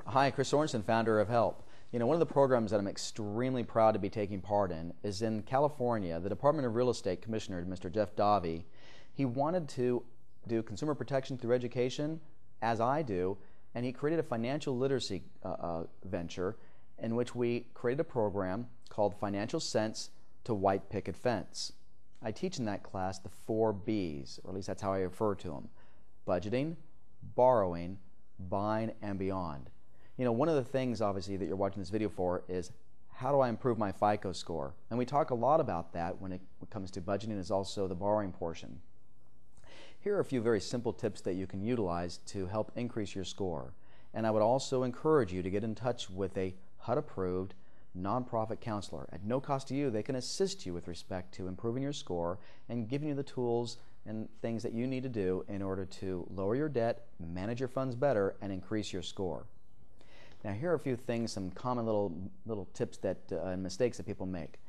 Hi, Chris Sorensen, founder of Help. One of the programs that I'm extremely proud to be taking part in is in California. The Department of Real Estate Commissioner, Mr. Jeff Davey, he wanted to do consumer protection through education, as I do, and he created a financial literacy venture in which we created a program called Financial Sense to White Picket Fence. I teach in that class the 4 B's, or at least that's how I refer to them: budgeting, borrowing, buying, and beyond. One of the things, obviously, that you're watching this video for is how do I improve my FICO score? And we talk a lot about that when it comes to budgeting, is also the borrowing portion. Here are a few very simple tips that you can utilize to help increase your score. And I would also encourage you to get in touch with a HUD-approved nonprofit counselor. At no cost to you, they can assist you with respect to improving your score and giving you the tools and things that you need to do in order to lower your debt, manage your funds better, and increase your score. Now, here are a few things, some common little tips and mistakes that people make.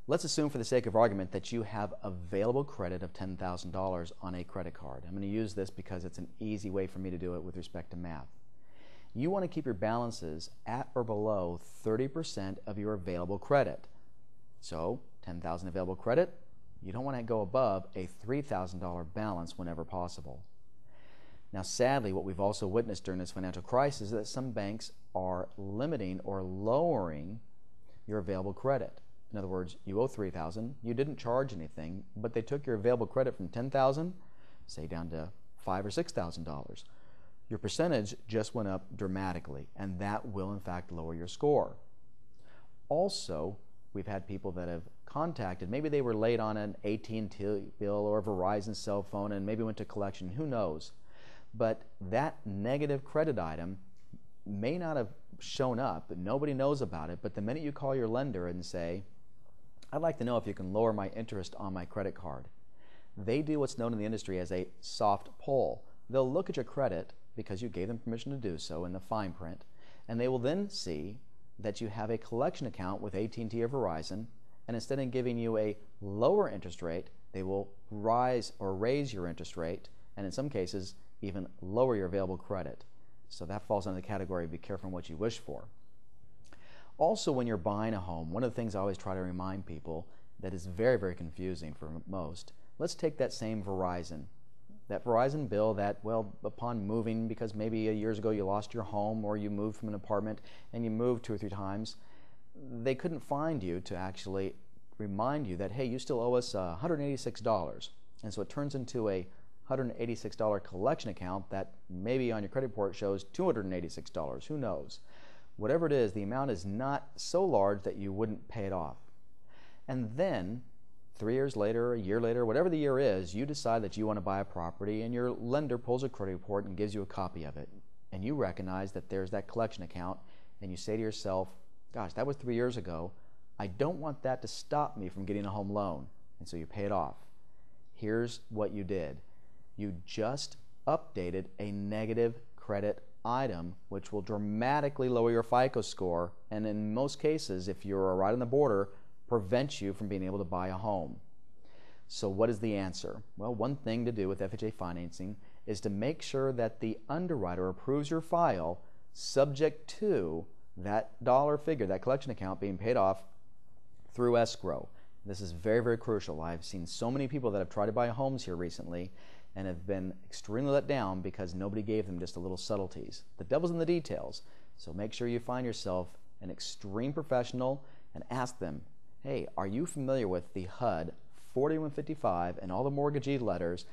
Let's assume, for the sake of argument, that you have available credit of $10,000 on a credit card. I'm going to use this because it's an easy way for me to do it with respect to math. You want to keep your balances at or below 30% of your available credit. So, $10,000 available credit, you don't want to go above a $3,000 balance whenever possible. Now, sadly, what we've also witnessed during this financial crisis is that some banks are limiting or lowering your available credit. In other words, you owe $3,000, you didn't charge anything, but they took your available credit from $10,000, say down to $5,000 or $6,000. Your percentage just went up dramatically, and that will in fact lower your score. Also, we've had people that have contacted, maybe they were late on an AT&T bill or a Verizon cell phone and maybe went to collection, who knows. But that negative credit item may not have shown up, but nobody knows about it. But the minute you call your lender and say, I'd like to know if you can lower my interest on my credit card, they do what's known in the industry as a soft pull. They'll look at your credit because you gave them permission to do so in the fine print, and they will then see that you have a collection account with AT&T or Verizon, and instead of giving you a lower interest rate, they will rise or raise your interest rate, and in some cases even lower your available credit. So that falls under the category of be careful in what you wish for. Also, when you're buying a home, one of the things I always try to remind people that is very, very confusing for most, let's take that same Verizon. That Verizon bill that, well, upon moving, because maybe years ago you lost your home or you moved from an apartment and you moved 2 or 3 times, they couldn't find you to actually remind you that, hey, you still owe us $186. And so it turns into a $186 collection account that maybe on your credit report shows $286. Who knows? Whatever it is, the amount is not so large that you wouldn't pay it off. And then 3 years later, a year later, whatever the year is, you decide that you want to buy a property and your lender pulls a credit report and gives you a copy of it. And you recognize that there's that collection account and you say to yourself, gosh, that was 3 years ago. I don't want that to stop me from getting a home loan. And so you pay it off. Here's what you did. You just updated a negative credit item, which will dramatically lower your FICO score, and in most cases, if you're right on the border, prevent you from being able to buy a home. So what is the answer? Well, one thing to do with FHA financing is to make sure that the underwriter approves your file subject to that dollar figure, that collection account being paid off through escrow. This is very, very crucial. I've seen so many people that have tried to buy homes here recently and have been extremely let down because nobody gave them just a little subtleties. The devil's in the details. So make sure you find yourself an extreme professional and ask them, hey, are you familiar with the HUD 4155 and all the mortgagee letters,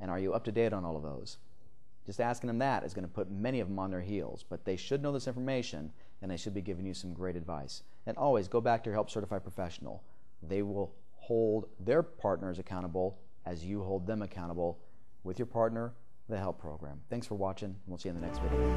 and are you up to date on all of those? Just asking them that is going to put many of them on their heels, but they should know this information and they should be giving you some great advice. And always go back to your Help Certified Professional. They will hold their partners accountable as you hold them accountable with your partner, the HELP program. Thanks for watching, and we'll see you in the next video.